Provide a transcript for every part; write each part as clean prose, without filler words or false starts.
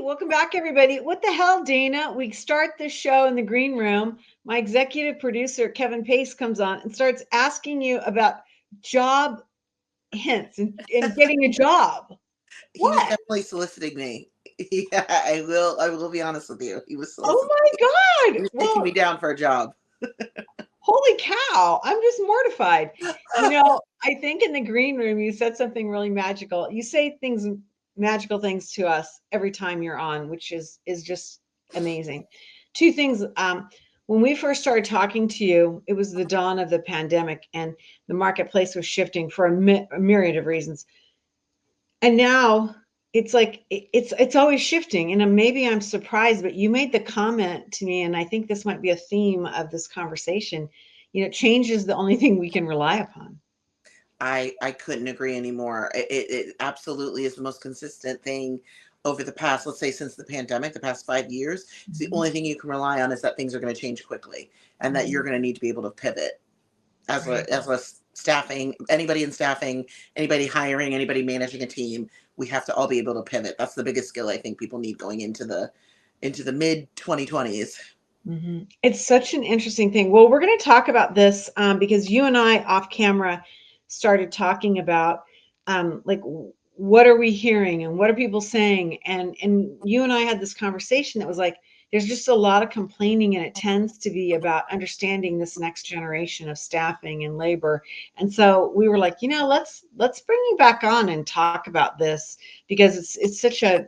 Welcome back, everybody. What the hell, Dana? We start the show in the green room. My executive producer, Kevin Pace, comes on and starts asking you about job hints and getting a job. He was What? definitely soliciting me. Yeah, I will be honest with you. He was Oh soliciting. my He God. was taking me Well, down for a job. holy cow. I'm just mortified. I think in the green room, you said something really magical. You say magical things to us every time you're on, which is just amazing. Two things. When we first started talking to you, it was the dawn of the pandemic and the marketplace was shifting for a myriad of reasons. And now it's like it's always shifting. And maybe I'm surprised, but you made the comment to me, and I think this might be a theme of this conversation. Change is the only thing we can rely upon. I couldn't agree anymore. It absolutely is the most consistent thing over the past, let's say, since the pandemic, the past 5 years. It's the Mhm. only thing you can rely on is that things are going to change quickly, and that you're Mhm. going to need to be able to pivot as Right. a staffing, anybody in staffing, anybody hiring, anybody managing a team. We have to all be able to pivot. That's the biggest skill I think people need going into the mid 2020s. It's such an interesting thing. Well, we're going to talk about this because you and I off camera started talking about like what are we hearing and what are people saying, and you and I had this conversation that was like there's just a lot of complaining, and it tends to be about understanding this next generation of staffing and labor. And so we were like, let's bring you back on and talk about this because it's such a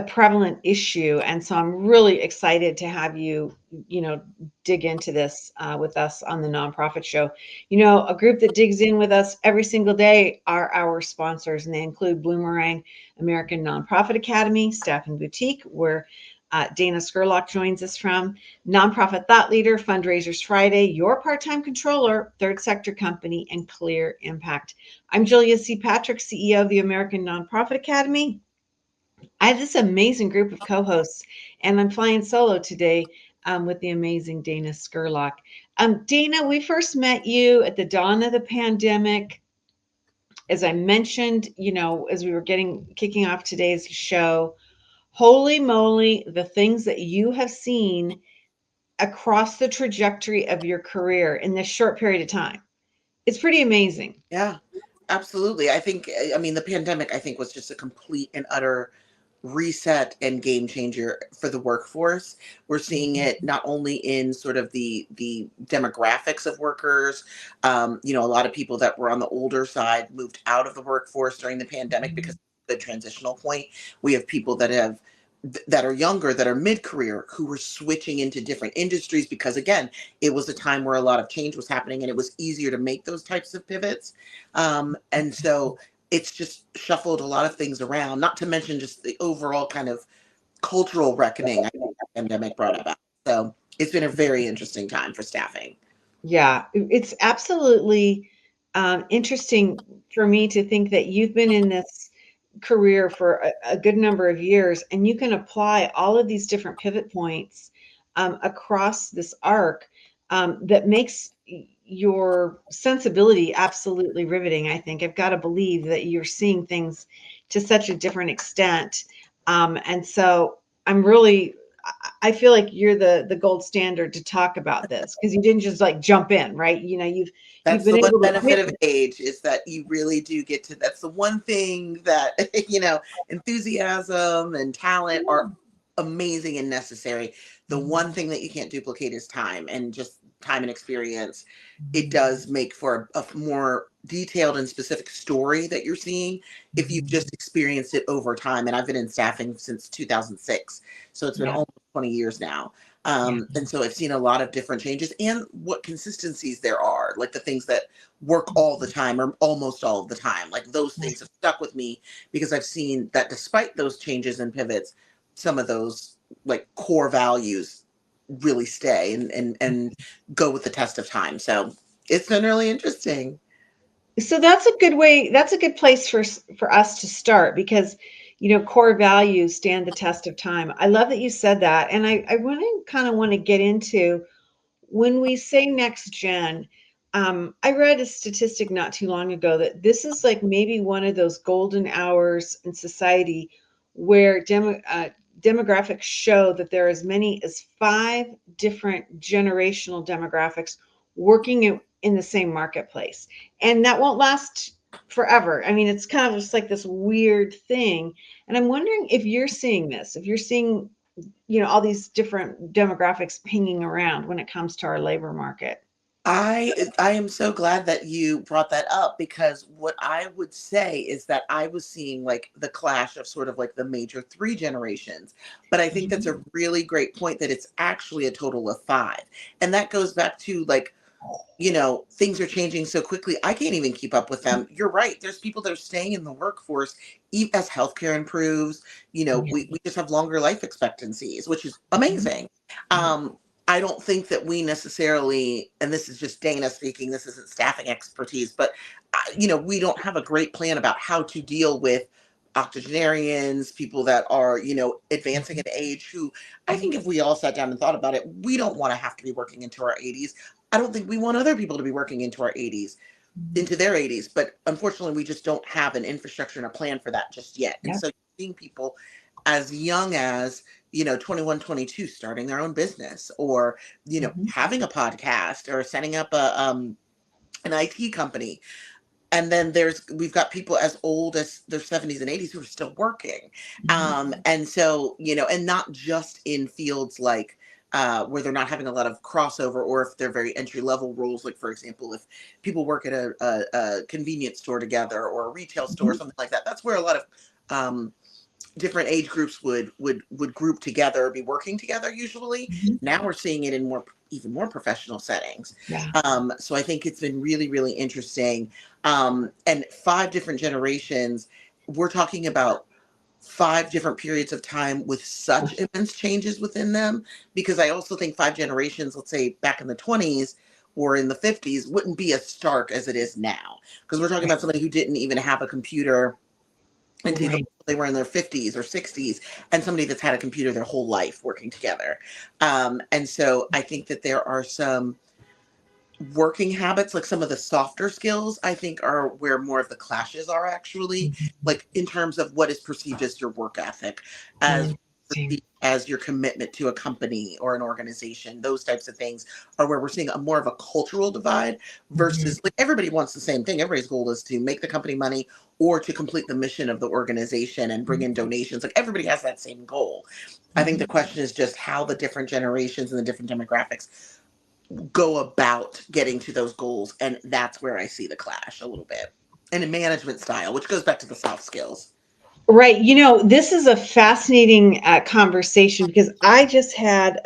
prevalent issue. And so I'm really excited to have you, dig into this with us on the nonprofit show. A group that digs in with us every single day are our sponsors, and they include Bloomerang American Nonprofit Academy, Staffing Boutique, where Dana Scurlock joins us from, Nonprofit Thought Leader, Fundraisers Friday, Your Part-Time Controller, Third Sector Company, and Clear Impact. I'm Julia C. Patrick, CEO of the American Nonprofit Academy. I have this amazing group of co-hosts, and I'm flying solo today with the amazing Dana Scurlock. Dana, we first met you at the dawn of the pandemic. As I mentioned, as we were kicking off today's show, holy moly, the things that you have seen across the trajectory of your career in this short period of time. It's pretty amazing. Yeah, absolutely. I mean, the pandemic, I think, was just a complete and utter reset and game changer for the workforce. We're seeing it not only in sort of the demographics of workers. A lot of people that were on the older side moved out of the workforce during the pandemic because of the transitional point. We have people that are younger, that are mid-career, who were switching into different industries because, again, it was a time where a lot of change was happening and it was easier to make those types of pivots. And so it's just shuffled a lot of things around, not to mention just the overall kind of cultural reckoning I think the pandemic brought about. So it's been a very interesting time for staffing. Yeah, it's absolutely interesting for me to think that you've been in this career for a good number of years, and you can apply all of these different pivot points across this arc that makes your sensibility absolutely riveting. I think I've got to believe that you're seeing things to such a different extent, and so I'm really I feel like you're the gold standard to talk about this because you didn't just like jump in, right? You've That's been the one able to benefit of pivot. age, is that you really do get to, that's the one thing that, enthusiasm and talent are amazing and necessary. The one thing that you can't duplicate is time, and just time and experience. It does make for a more detailed and specific story that you're seeing if you've just experienced it over time. And I've been in staffing since 2006. So it's been Yeah, almost 20 years now. yeah. And so I've seen a lot of different changes and what consistencies there are, like the things that work all the time or almost all of the time. Like those things have stuck with me because I've seen that despite those changes and pivots, some of those like core values really stay and go with the test of time. So it's been really interesting. So that's a good way. That's a good place for us to start because core values stand the test of time. I love that you said that, and I want to kind of want to get into when we say next gen. I read a statistic not too long ago that this is like maybe one of those golden hours in society where demographics show that there are as many as 5 different generational demographics working in the same marketplace. And that won't last forever. I mean, it's kind of just like this weird thing. And I'm wondering if you're seeing this, if you're seeing, all these different demographics hanging around when it comes to our labor market. I am so glad that you brought that up, because what I would say is that I was seeing like the clash of sort of like the major three generations. But I think that's a really great point, that it's actually a total of five. And that goes back to like, things are changing so quickly. I can't even keep up with them. You're right. There's people that are staying in the workforce as healthcare improves. We just have longer life expectancies, which is amazing. Um, I don't think that we necessarily, and this is just Dana speaking, this isn't staffing expertise, but we don't have a great plan about how to deal with octogenarians, people that are, advancing in age, who I think if we all sat down and thought about it, we don't want to have to be working into our 80s. I don't think we want other people to be working into our 80s, into their 80s. But unfortunately, we just don't have an infrastructure and a plan for that just yet. And Yeah. so seeing people as young as, 21, 22, starting their own business, or, having a podcast, or setting up an IT company. And then we've got people as old as their 70s and 80s who are still working. And so, and not just in fields like where they're not having a lot of crossover, or if they're very entry level roles, like for example, if people work at a convenience store together, or a retail store, something like that. That's where a lot of different age groups would group together, or be working together usually. Now we're seeing it in even more professional settings. Yeah. So I think it's been really, really interesting. And 5 different generations, we're talking about 5 different periods of time with such immense changes within them. Because I also think 5 generations, let's say back in the 20s or in the 50s, wouldn't be as stark as it is now. Because we're talking about somebody who didn't even have a computer until Right. they were in their 50s or 60s, and somebody that's had a computer their whole life working together. And so I think that there are some working habits, like some of the softer skills, I think are where more of the clashes are, actually, like in terms of what is perceived as your work ethic, as perceived as your commitment to a company or an organization. Those types of things are where we're seeing a more of a cultural divide, versus like everybody wants the same thing. Everybody's goal is to make the company money, or to complete the mission of the organization and bring in donations. Like everybody has that same goal. I think the question is just how the different generations and the different demographics go about getting to those goals. And that's where I see the clash a little bit. And a management style, which goes back to the soft skills. Right. This is a fascinating conversation, because I just had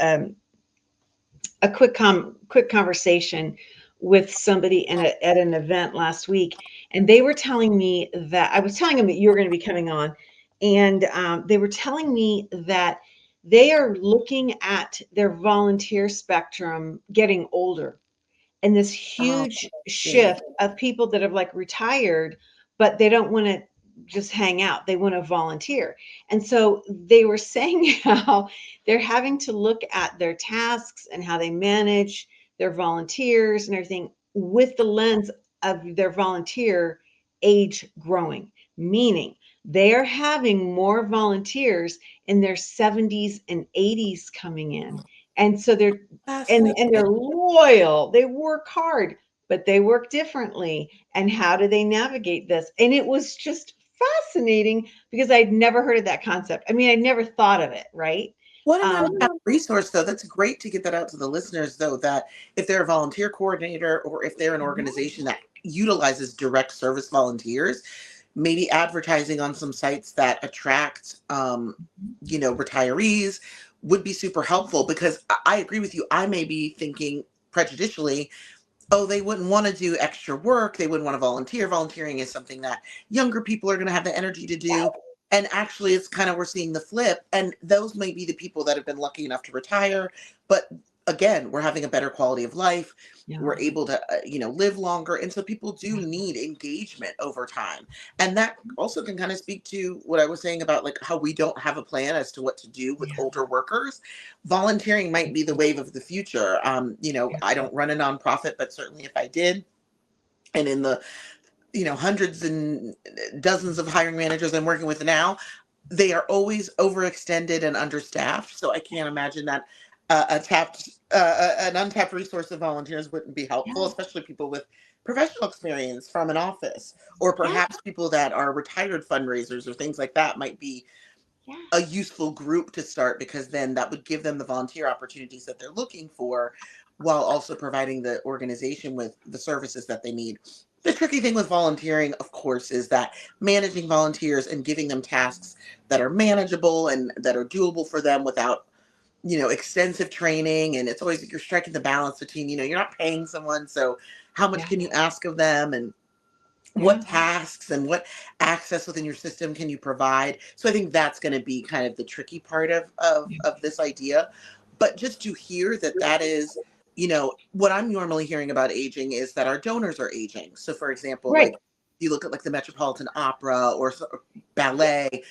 a quick conversation with somebody at an event last week, and they were telling me that I was telling them that you were going to be coming on, and they were telling me that they are looking at their volunteer spectrum getting older, and this Oh, huge yeah. shift of people that have like retired, but they don't want to just hang out, they want to volunteer. And so they were saying how they're having to look at their tasks and how they manage their volunteers and everything with the lens of their volunteer age growing, meaning they are having more volunteers in their 70s and 80s coming in. And so and Fascinating. they're loyal, they work hard, but they work differently. And how do they navigate this? And it was just fascinating, because I'd never heard of that concept. I mean, I'd never thought of it, right? What an um, untapped resource, though. That's great to get that out to the listeners, though, that if they're a volunteer coordinator, or if they're an organization that utilizes direct service volunteers, maybe advertising on some sites that attract, retirees would be super helpful. Because I agree with you. I may be thinking prejudicially, oh, they wouldn't want to do extra work. They wouldn't want to volunteer. Volunteering is something that younger people are going to have the energy to do. And actually, it's kind of, we're seeing the flip. And those may be the people that have been lucky enough to retire. But again, we're having a better quality of life. yeah. We're able to, live longer. And so people do need engagement over time. And that also can kind of speak to what I was saying about like how we don't have a plan as to what to do with Yeah. older workers. Volunteering might be the wave of the future. I don't run a nonprofit, but certainly if I did, and in the hundreds and dozens of hiring managers I'm working with now, they are always overextended and understaffed. So I can't imagine that an untapped resource of volunteers wouldn't be helpful, Yeah. especially people with professional experience from an office, or Yeah. perhaps people that are retired fundraisers or things like that might be Yeah. a useful group to start, because then that would give them the volunteer opportunities that they're looking for while also providing the organization with the services that they need. The tricky thing with volunteering, of course, is that managing volunteers and giving them tasks that are manageable and that are doable for them without, extensive training. And it's always, you're striking the balance between, you're not paying someone, so how much Yeah. can you ask of them, and what Yeah. tasks and what access within your system can you provide. So I think that's going to be kind of the tricky part of this idea. But just to hear that that is, what I'm normally hearing about aging is that our donors are aging. So for example, Right. like you look at like the Metropolitan Opera or ballet,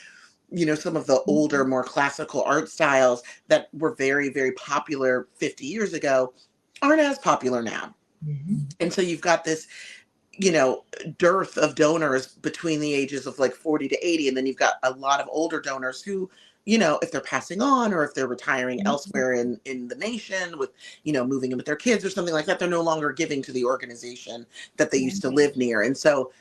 some of the older, more classical art styles that were very, very popular 50 years ago aren't as popular now. Mhm. And so you've got this, you know, dearth of donors between the ages of like 40 to 80. And then you've got a lot of older donors who, if they're passing on or if they're retiring elsewhere in the nation with, moving in with their kids or something like that, they're no longer giving to the organization that they used to live near. And so,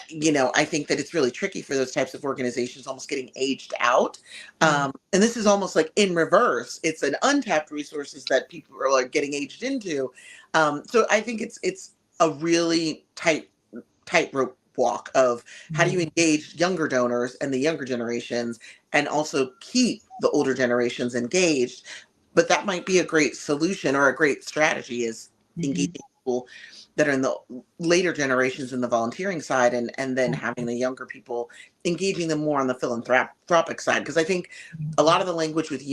I think that it's really tricky for those types of organizations almost getting aged out. Yeah. And this is almost like in reverse. It's an untapped resources that people are like getting aged into. So I think it's a really tightrope walk of how do you engage younger donors and the younger generations and also keep the older generations engaged. But that might be a great solution or a great strategy, is Mhm. engaging people that are in the later generations in the volunteering side, and then having the younger people, engaging them more on the philanthropic side. Because I think a lot of the language with the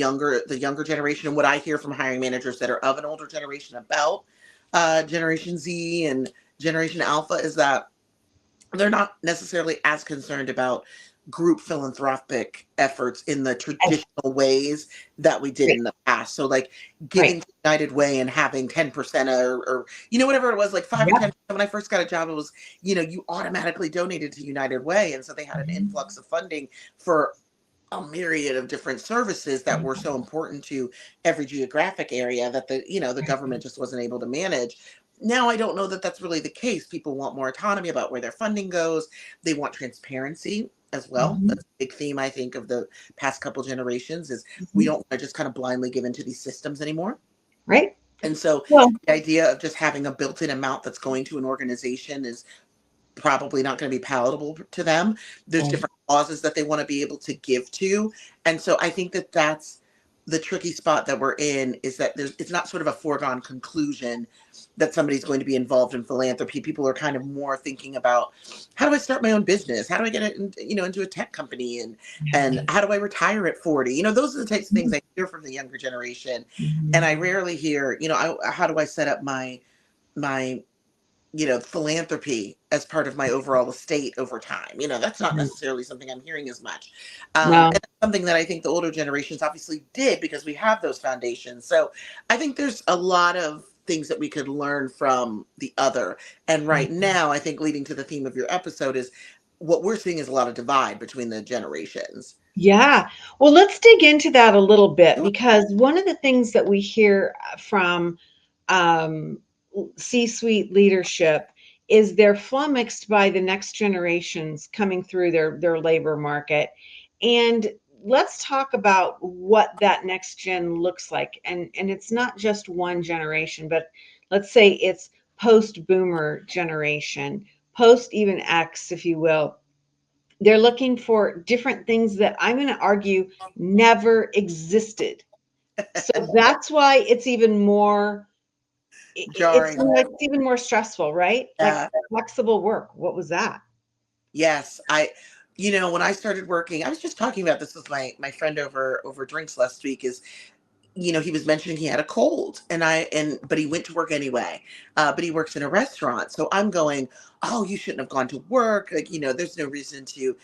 younger generation, and what I hear from hiring managers that are of an older generation about Generation Z and Generation Alpha, is that they're not necessarily as concerned about group philanthropic efforts in the I traditional ways that we did Right. in the past. So like Right. giving to United Way and having 10% or whatever it was, like 5 or Yep. 10%. When I first got a job, it was, you automatically donated to United Way. And so they had an influx of funding for a myriad of different services that were so important to every geographic area that the government just wasn't able to manage. Now I don't know that that's really the case. People want more autonomy about where their funding goes. They want transparency as well. Mhm. That's a big theme, I think, of the past couple generations, is we Mhm. don't want to just kind of blindly give into these systems anymore. Right. And so Well, the idea of just having a built-in amount that's going to an organization is probably not going to be palatable to them. There's right. different causes that they want to be able to give to. And so I think that that's the tricky spot that we're in, is that it's not sort of a foregone conclusion that somebody's going to be involved in philanthropy. People are kind of more thinking about, how do I start my own business? How do I get it into a tech company, and how do I retire at 40? Those are the types of things I hear from the younger generation. And Mhm. I rarely hear, how do I set up my philanthropy as part of my overall estate over time. That's not Right. necessarily something I'm hearing as much. No. And that's something that I think the older generations obviously did, because we have those foundations. So I think there's a lot of things that we could learn from the other. And right now, I think leading to the theme of your episode is what we're seeing is a lot of divide between the generations. Yeah. Well, let's dig into that a little bit, Sure. because one of the things that we hear from um, C-suite leadership is they're flummoxed by the next generations coming through their labor market. And let's talk about what that next gen looks like. And it's not just one generation, but let's say it's post boomer generation, post even X, if you will. They're looking for different things that I'm going to argue never existed. So that's why it's even more it's Jarring. like it's even more stressful, right? Like Yeah. flexible work. What was that? Yes, when I started working, I was just talking about this with my friend over drinks last week. Is he was mentioning he had a cold, but he went to work anyway. But he works in a restaurant, so I'm going, oh, you shouldn't have gone to work. Like, there's no reason to,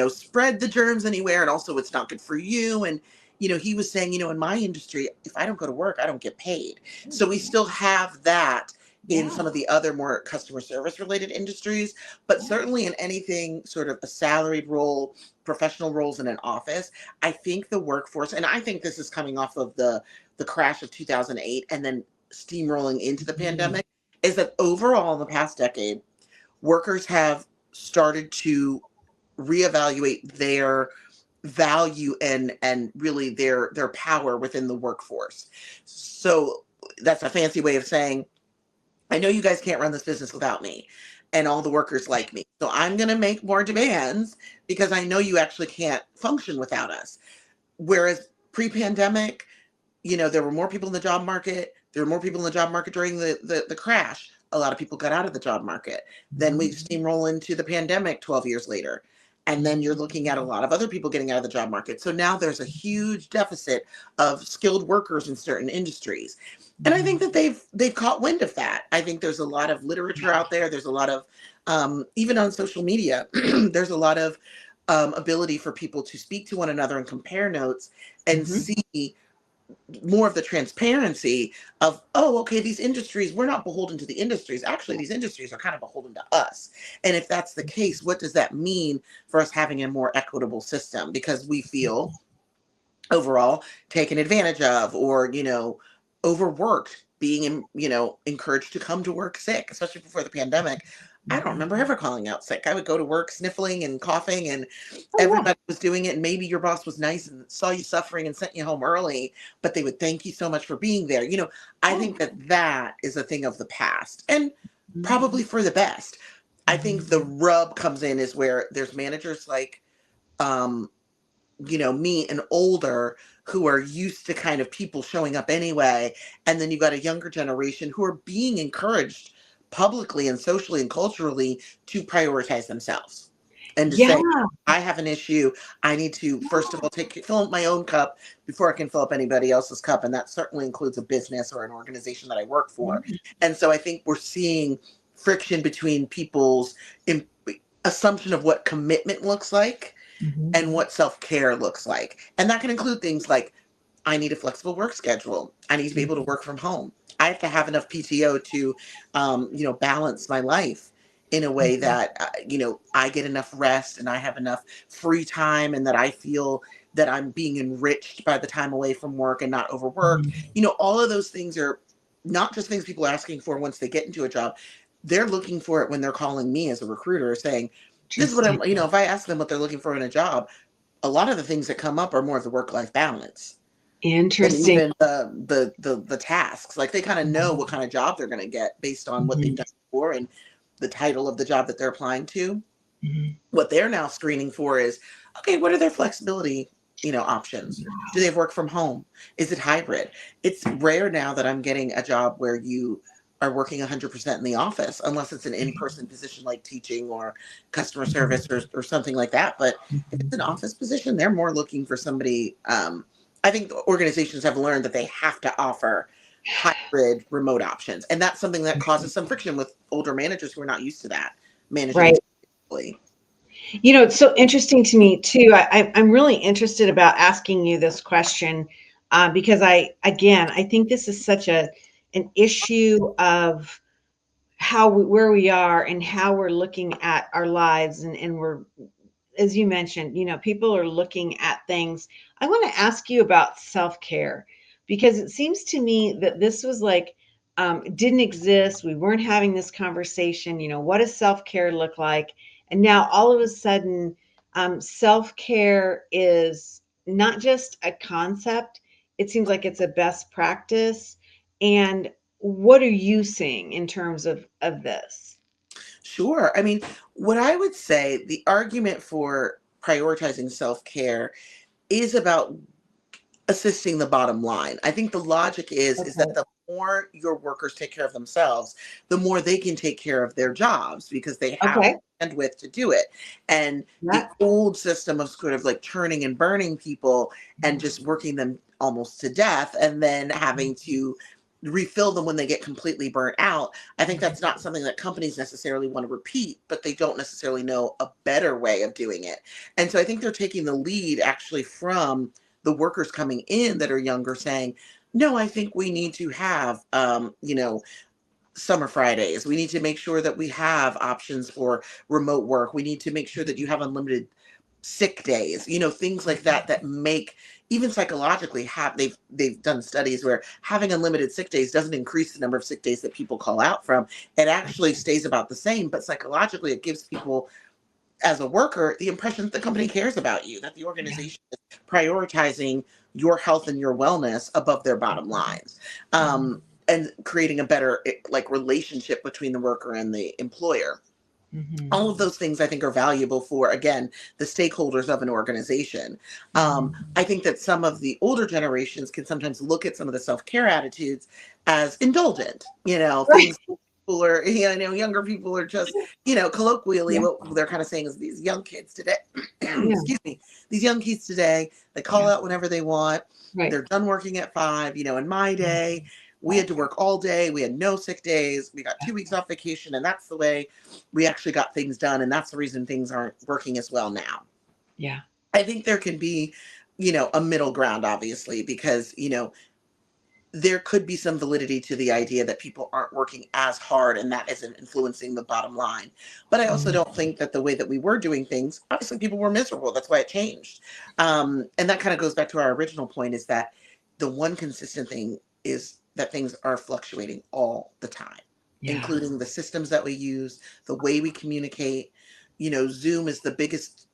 spread the germs anywhere, and also it's not good for you. And he was saying, in my industry, if I don't go to work, I don't get paid. So we still have that in Yeah. some of the other more customer service related industries, but Yeah. certainly in anything sort of a salaried role, professional roles in an office, I think the workforce, and I think this is coming off of the crash of 2008 and then steamrolling into the Mhm. pandemic, is that overall in the past decade, workers have started to reevaluate their value and really their power within the workforce. So that's a fancy way of saying, I know you guys can't run this business without me and all the workers like me. So I'm going to make more demands because I know you actually can't function without us. Whereas pre-pandemic, there were more people in the job market. There were more people in the job market during the crash. A lot of people got out of the job market. Then we Mhm. steamroll into the pandemic 12 years later. And then you're looking at a lot of other people getting out of the job market. So now there's a huge deficit of skilled workers in certain industries. And I think Mhm. that they've caught wind of that. I think there's a lot of literature out there. There's a lot of even on social media, there's a lot of ability for people to speak to one another and compare notes and Mhm. see more of the transparency of, oh, okay, these industries, we're not beholden to the industries. Actually, these industries are kind of beholden to us. And if that's the case, what does that mean for us having a more equitable system? Because we feel overall taken advantage of, or overworked, being encouraged to come to work sick, especially before the pandemic. I don't remember Mhm. ever calling out sick. I would go to work sniffling and coughing, and Oh, yeah. everybody was doing it, and maybe your boss was nice and saw you suffering and sent you home early, but they would thank you so much for being there. I Yeah. think that that is a thing of the past, and Mhm. probably for the best. I think the Mhm. rub comes in is where there's managers like um me and older, who are used to kind of people showing up anyway. And then you've got a younger generation who are being encouraged publicly and socially and culturally to prioritize themselves and to Yeah. say, I have an issue. I need to, first of all, fill up my own cup before I can fill up anybody else's cup. And that certainly includes a business or an organization that I work for. Yeah. And so I think we're seeing friction between people's assumption of what commitment looks like Mhm. and what self-care looks like. And that can include things like, I need a flexible work schedule. I need to be able to Mhm. work from home. I have to have enough PTO to, balance my life in a way Mhm. that, I get enough rest and I have enough free time, and that I feel that I'm being enriched by the time away from work and not overworked. Mhm. All of those things are not just things people are asking for once they get into a job. They're looking for it when they're calling me as a recruiter saying, this is what Interesting. if I ask them what they're looking for in a job, a lot of the things that come up are more of the work-life balance and Interesting. even the tasks. Like, they kind of know what kind of job they're going to get based on what they've Mhm. done before and the title of the job that they're applying to. Mhm. What they're now screening for is, okay, what are their flexibility, options? Do they have work from home? Is it hybrid? It's rare now that I'm getting a job where you are working 100% in the office, unless it's an in-person position like teaching or customer service or something like that. But if it's an office position, they're more looking for somebody. I think organizations have learned that they have to offer hybrid remote options. And that's something that causes some friction with older managers who are not used to that, managing Right. effectively. It's so interesting to me too. I'm really interested about asking you this question because I think this is such an issue of where we are and how we're looking at our lives, and we're, as you mentioned, people are looking at things. I want to ask you about self-care because it seems to me that this was like, it didn't exist. We weren't having this conversation. What does self-care look like? And now all of a sudden, self-care is not just a concept. It seems like it's a best practice. And what are you seeing in terms of this? Sure. I mean, what I would say, the argument for prioritizing self-care is about assisting the bottom line. I think the logic is that Okay. the more your workers take care of themselves, the more they can take care of their jobs because they have Okay. the bandwidth to do it. And the Yeah. old system of sort of like churning and burning people and just working them almost to death and then having to refill them when they get completely burnt out, I think that's not something that companies necessarily want to repeat, but they don't necessarily know a better way of doing it. And so I think they're taking the lead actually from the workers coming in that are younger, saying, no, I think we need to have, summer Fridays. We need to make sure that we have options for remote work. We need to make sure that you have unlimited sick days, things like that that make, even psychologically, have they've done studies where having unlimited sick days doesn't increase the number of sick days that people call out from. It actually stays about the same, but psychologically it gives people, as a worker, the impression that the company cares about you, that the Yeah. organization is prioritizing your health and your wellness above their bottom lines, and creating a better like relationship between the worker and the employer. Mm-hmm. All of those things I think are valuable for, again, the stakeholders of an organization. I think that some of the older generations can sometimes look at some of the self-care attitudes as indulgent, Right. things people are, younger people are just, colloquially, Yeah. what they're kind of saying is these young kids today, Yeah. excuse me, these young kids today, they call Yeah. out whenever they want. Right. They're done working at 5. In my day, we had to work all day. We had no sick days. We got 2 weeks off vacation, and that's the way we actually got things done. And that's the reason things aren't working as well now. Yeah. I think there can be, a middle ground, obviously, because, there could be some validity to the idea that people aren't working as hard and that isn't influencing the bottom line. But I also Mm. don't think that the way that we were doing things, obviously people were miserable. That's why it changed. And that kind of goes back to our original point, is that the one consistent thing is that things are fluctuating all the time, Yeah. including the systems that we use, the way we communicate. Zoom is the biggest,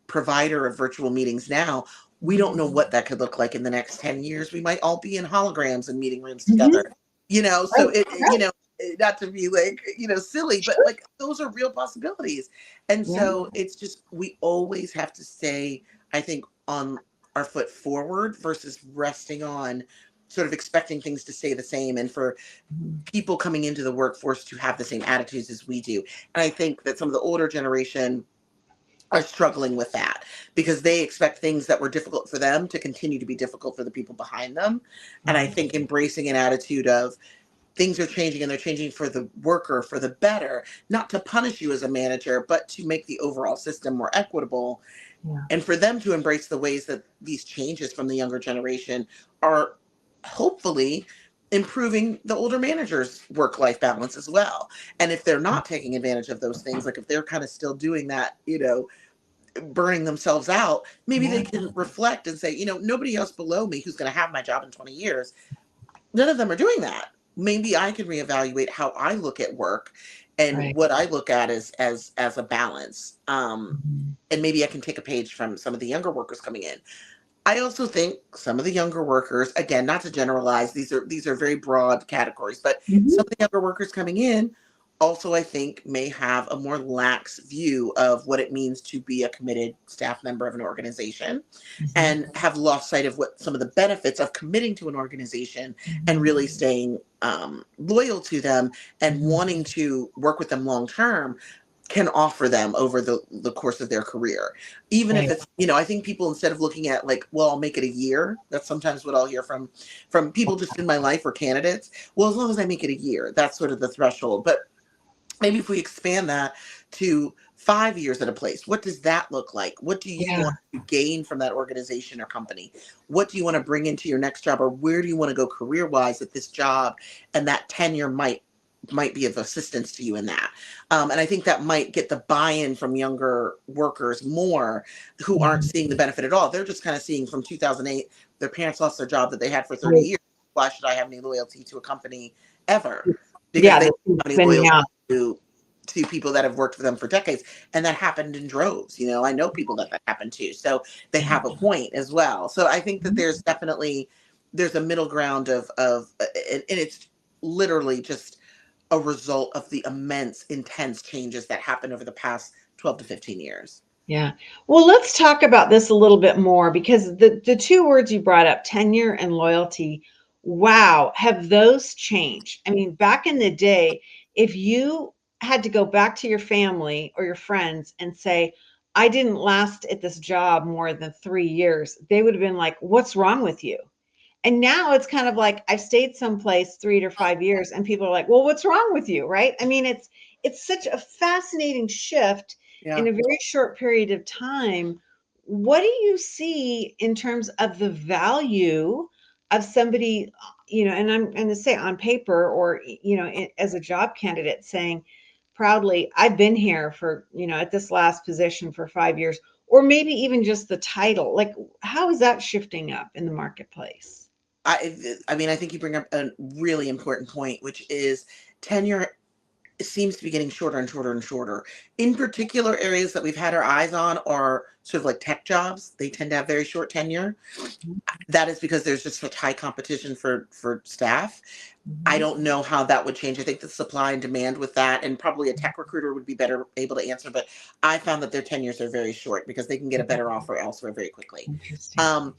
provider of virtual meetings now. We don't know what that could look like in the next 10 years. We might all be in holograms and meeting rooms Mm-hmm. together, so Right. it, Right. not to be like, silly, but Sure. like those are real possibilities. And Yeah. so it's just, we always have to stay, I think, on our foot forward versus resting on sort of expecting things to stay the same, and for Mhm. people coming into the workforce to have the same attitudes as we do. And I think that some of the older generation are struggling with that because they expect things that were difficult for them to continue to be difficult for the people behind them. And I Right. think embracing an attitude of things are changing, and they're changing for the worker, for the better, not to punish you as a manager, but to make the overall system more equitable, Yeah. and for them to embrace the ways that these changes from the younger generation are hopefully improving the older managers' work-life balance as well. And if they're not taking advantage of those things, like if they're kind of still doing that, burning themselves out, maybe Yeah. they can reflect and say, nobody else below me who's going to have my job in 20 years, none of them are doing that. Maybe I can reevaluate how I look at work and Right. what I look at as a balance. Mhm. And maybe I can take a page from some of the younger workers coming in. I also think some of the younger workers, again, not to generalize, these are very broad categories, but some Mhm. of the younger workers coming in also, I think, may have a more lax view of what it means to be a committed staff member of an organization, Mhm. and have lost sight of what some of the benefits of committing to an organization and Mhm. really staying loyal to them and Mhm. wanting to work with them long term can offer them over the course of their career. Even if Right. it's, I think people, instead of looking at like, well, I'll make it a year, that's sometimes what I'll hear from people just in my life or candidates. Well, as long as I make it a year, that's sort of the threshold. But maybe if we expand that to 5 years at a place, what does that look like? What do you Yeah. want to gain from that organization or company? What do you want to bring into your next job, or where do you want to go career wise at this job? And that tenure might be of assistance to you in that. And I think that might get the buy-in from younger workers more, who aren't Mhm. seeing the benefit at all. They're just kind of seeing from 2008, their parents lost their job that they had for 30 Right. years. Why should I have any loyalty to a company ever? Because Yeah. they The don't food have any spinning loyalty out. to people that have worked for them for decades. And that happened in droves. I know people that happened to. So they Yeah. have a point as well. So I think that Mhm. there's a middle ground of and it's literally just a result of the immense, intense changes that happened over the past 12 to 15 years. Yeah. Well, let's talk about this a little bit more because the two words you brought up, tenure and loyalty, wow, have those changed? I mean, back in the day, if you had to go back to your family or your friends and say, I didn't last at this job more than 3 years, they would have been like, what's wrong with you? And now it's kind of like I've stayed someplace 3 to 5 years and people are like, well, what's wrong with you? Right. I mean, it's such a fascinating shift in Yeah. a very short period of time. What do you see in terms of the value of somebody? and I'm going to say on paper or, as a job candidate saying proudly, I've been here for, at this last position for 5 years, or maybe even just the title. Like, how is that shifting up in the marketplace? I mean, I think you bring up a really important point, which is tenure seems to be getting shorter and shorter and shorter. In particular, areas that we've had our eyes on are sort of like tech jobs. They tend to have very short tenure. That is because there's just such high competition for staff. I Mhm. don't know how that would change. I think the supply and demand with that, and probably a tech recruiter would be better able to answer. But I found that their tenures are very short because they can get a better offer elsewhere very quickly. Interesting. Um,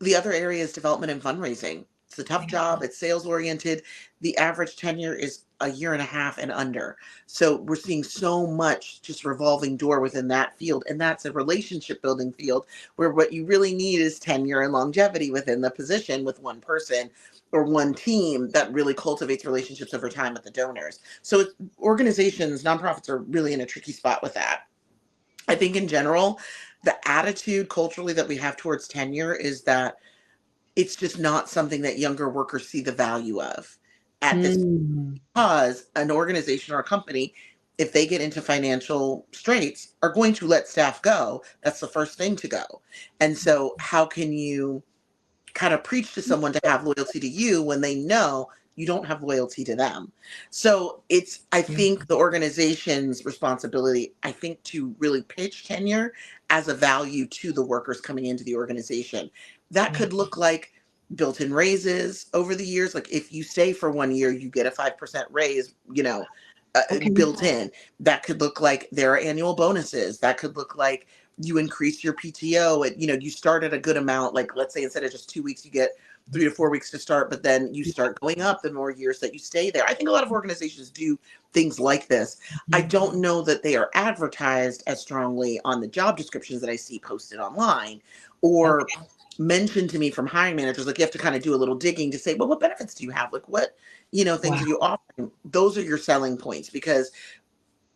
the other area is development and fundraising. It's a tough job. It's sales oriented. The average tenure is a year and a half and under. So we're seeing so much just revolving door within that field. And that's a relationship building field where what you really need is tenure and longevity within the position with one person or one team that really cultivates relationships over time with the donors. So organizations, nonprofits are really in a tricky spot with that. I think in general, the attitude culturally that we have towards tenure is that it's just not something that younger workers see the value of at this, Mm. because an organization or a company, if they get into financial straits, are going to let staff go. That's the first thing to go. And so how can you kind of preach to someone to have loyalty to you when they know you don't have loyalty to them? So it's, I Yeah. think, the organization's responsibility, I think, to really pitch tenure as a value to the workers coming into the organization. That Yeah. could look like built-in raises over the years. Like if you stay for 1 year, you get a 5% raise, Okay. built in. That could look like there are annual bonuses. That could look like you increase your PTO and you start at a good amount. Like let's say instead of just 2 weeks, you get 3 to 4 weeks to start, but then you start going up the more years that you stay there. I think a lot of organizations do things like this. I Mhm. don't know that they are advertised as strongly on the job descriptions that I see posted online or Okay. mentioned to me from hiring managers. Like you have to kind of do a little digging to say, well, what benefits do you have? Like what, things Wow. are you offering? Those are your selling points, because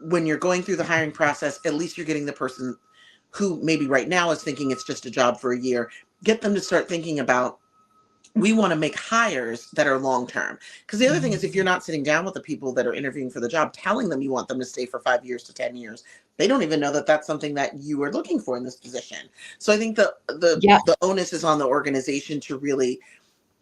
when you're going through the hiring process, at least you're getting the person who maybe right now is thinking it's just a job for a year, get them to start thinking about, we want to make hires that are long term. Because the other thing is, if you're not sitting down with the people that are interviewing for the job, telling them you want them to stay for 5 years to 10 years, they don't even know that that's something that you are looking for in this position. So I think Yeah. the onus is on the organization to really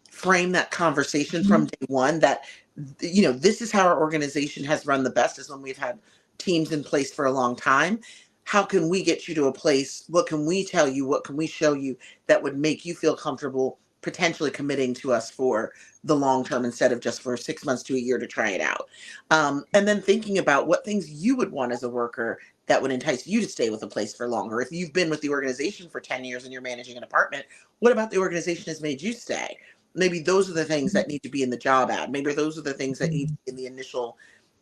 frame that conversation from day one, that this is how our organization has run the best, is when we've had teams in place for a long time. How can we get you to a place? What can we tell you? What can we show you that would make you feel comfortable potentially committing to us for the long term, instead of just for 6 months to a year to try it out? And then thinking about what things you would want as a worker that would entice you to stay with a place for longer. If you've been with the organization for 10 years and you're managing an apartment, what about the organization has made you stay? Maybe those are the things that need to be in the job ad. Maybe those are the things that need to Mhm. be in the initial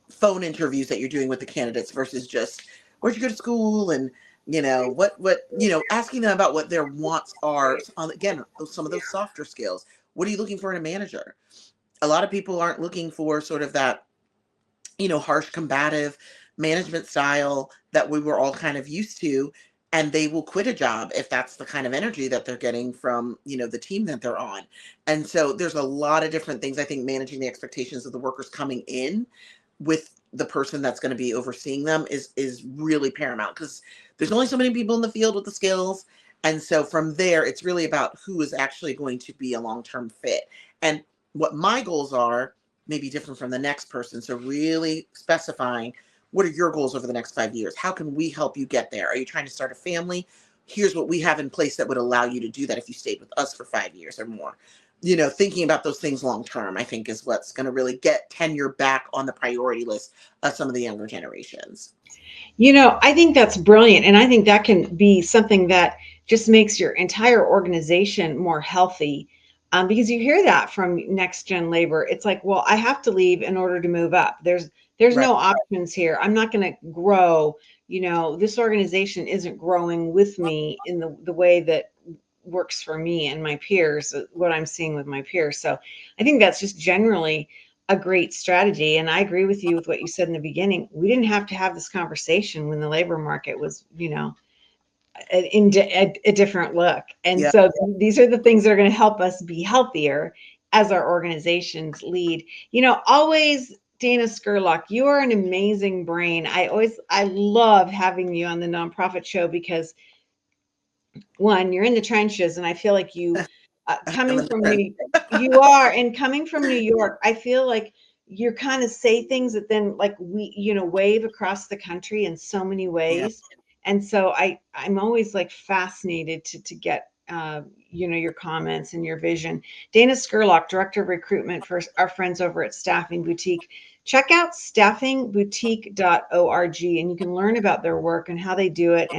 phone interviews that you're doing with the candidates, versus just where'd you go to school, and asking them about what their wants are. Again, some of those softer skills. What are you looking for in a manager? A lot of people aren't looking for sort of that, harsh, combative management style that we were all kind of used to. And they will quit a job if that's the kind of energy that they're getting from, the team that they're on. And so there's a lot of different things. I think managing the expectations of the workers coming in with the person that's going to be overseeing them is really paramount, because there's only so many people in the field with the skills. And so from there, it's really about who is actually going to be a long-term fit. And what my goals are may be different from the next person. So really specifying, what are your goals over the next 5 years? How can we help you get there? Are you trying to start a family? Here's what we have in place that would allow you to do that if you stayed with us for 5 years or more. Thinking about those things long term, I think, is what's going to really get tenure back on the priority list of some of the younger generations. I think that's brilliant. And I think that can be something that just makes your entire organization more healthy. Because you hear that from next gen labor. It's like, well, I have to leave in order to move up. There's Right. no options here. I'm not going to grow. This organization isn't growing with me in the way that works for me and my peers, what I'm seeing with my peers. So I think that's just generally a great strategy. And I agree with you with what you said in the beginning. We didn't have to have this conversation when the labor market was, a different look. And Yeah. so these are the things that are going to help us be healthier as our organizations lead. Always Dana Scurlock, you are an amazing brain. I love having you on the nonprofit show because one, you're in the trenches, and I feel like you, I'm coming in the from trench. you are, and coming from New York, I feel like you kind of say things that then like wave across the country in so many Yeah. ways. And so I'm always like fascinated to get, your comments and your vision. Dana Scurlock, Director of Recruitment for our friends over at Staffing Boutique. Check out staffingboutique.org, and you can learn about their work and how they do it,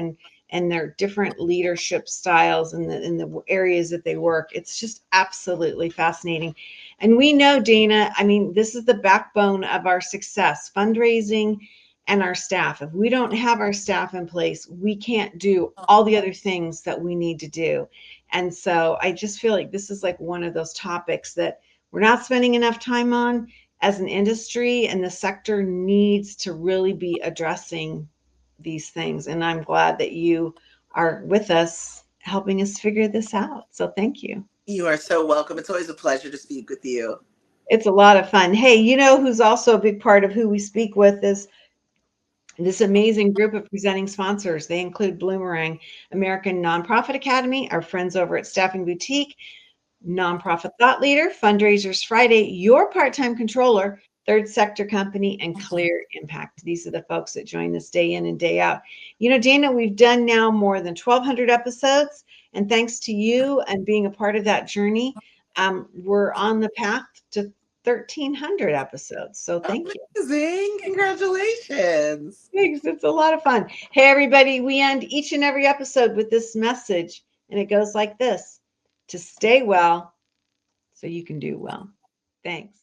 and their different leadership styles in the areas that they work. It's just absolutely fascinating. And we know, Dana, I mean, this is the backbone of our success, fundraising and our staff. If we don't have our staff in place, we can't do all the other things that we need to do. And so I just feel like this is like one of those topics that we're not spending enough time on as an industry, and the sector needs to really be addressing these things. And I'm glad that you are with us helping us figure this out. So thank you. You are so welcome. It's always a pleasure to speak with you. It's a lot of fun. Hey, who's also a big part of who we speak with is this amazing group of presenting sponsors. They include Bloomerang, American Nonprofit Academy, our friends over at Staffing Boutique, Nonprofit Thought Leader, Fundraisers Friday, Your Part-Time Controller, Third Sector Company, and Clear Impact. These are the folks that join us day in and day out. Dana, we've done now more than 1,200 episodes, and thanks to you and being a part of that journey, we're on the path to 1,300 episodes. So thank you. Amazing. Congratulations. Thanks. It's a lot of fun. Hey, everybody, we end each and every episode with this message, and it goes like this: to stay well so you can do well. Thanks.